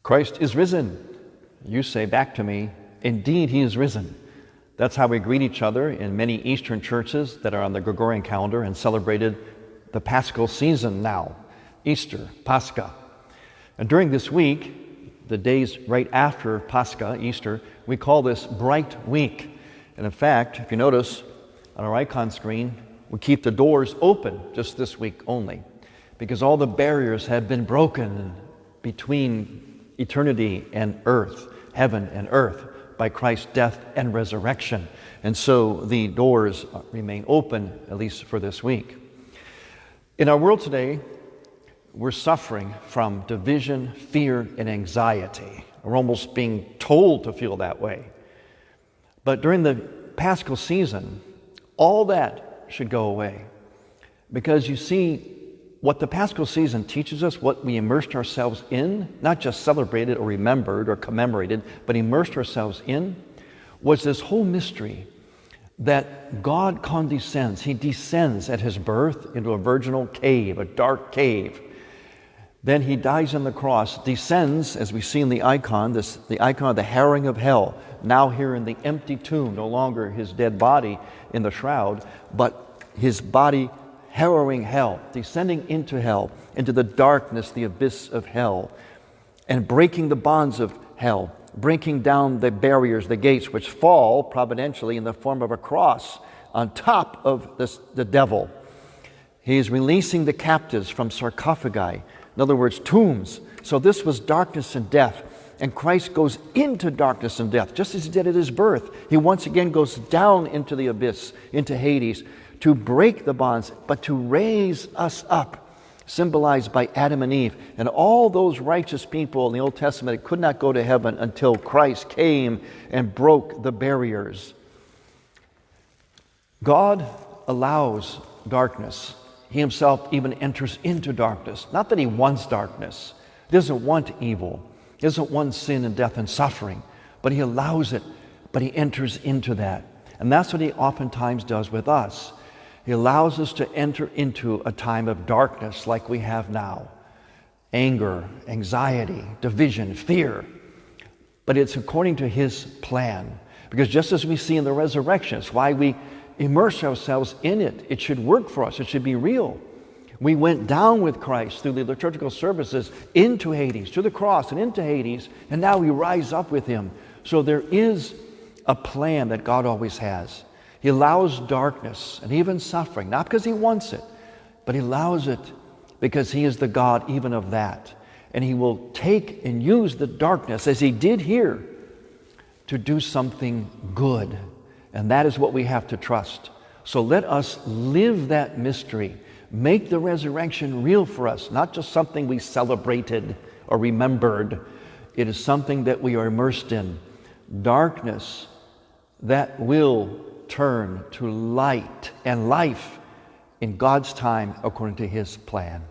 Christ is risen. You say back to me, indeed he is risen. That's how we greet each other in many Eastern churches that are on the Gregorian calendar and celebrated the Paschal season now, Easter, Pascha. And during this week, the days right after Pascha, Easter, we call this Bright Week. And in fact, if you notice on our icon screen, we keep the doors open just this week only, because all the barriers have been broken between eternity and earth, heaven and earth, by Christ's death and resurrection. And so the doors remain open, at least for this week. In our world today, we're suffering from division, fear, and anxiety. We're almost being told to feel that way. But during the Paschal season, all that should go away. Because you see, what the Paschal season teaches us, what we immersed ourselves in, not just celebrated or remembered or commemorated, but immersed ourselves in, was this whole mystery that God condescends. He descends at his birth into a virginal cave, a dark cave. Then he dies on the cross, descends, as we see in the icon, the icon of the harrowing of hell, now here in the empty tomb, no longer his dead body in the shroud, but his body harrowing hell, descending into hell, into the darkness, the abyss of hell, and breaking the bonds of hell, breaking down the barriers, the gates, which fall providentially in the form of a cross on top of the devil. He is releasing the captives from sarcophagi, in other words, tombs. So this was darkness and death. And Christ goes into darkness and death, just as he did at his birth. He once again goes down into the abyss, into Hades, to break the bonds, but to raise us up, symbolized by Adam and Eve. And all those righteous people in the Old Testament could not go to heaven until Christ came and broke the barriers. God allows darkness. He himself even enters into darkness. Not that he wants darkness. He doesn't want evil. He doesn't want sin and death and suffering. But he allows it. But he enters into that. And that's what he oftentimes does with us. He allows us to enter into a time of darkness like we have now. Anger, anxiety, division, fear. But it's according to his plan. Because just as we see in the resurrection, it's why we immerse ourselves in it. It should work for us. It should be real. We went down with Christ through the liturgical services into Hades, to the cross and into Hades, and now we rise up with him. So there is a plan that God always has. He allows darkness and even suffering, not because he wants it, but he allows it because he is the God even of that. And he will take and use the darkness, as he did here, to do something good. And that is what we have to trust. So let us live that mystery. Make the resurrection real for us, not just something we celebrated or remembered. It is something that we are immersed in. Darkness that will turn to light and life in God's time according to his plan.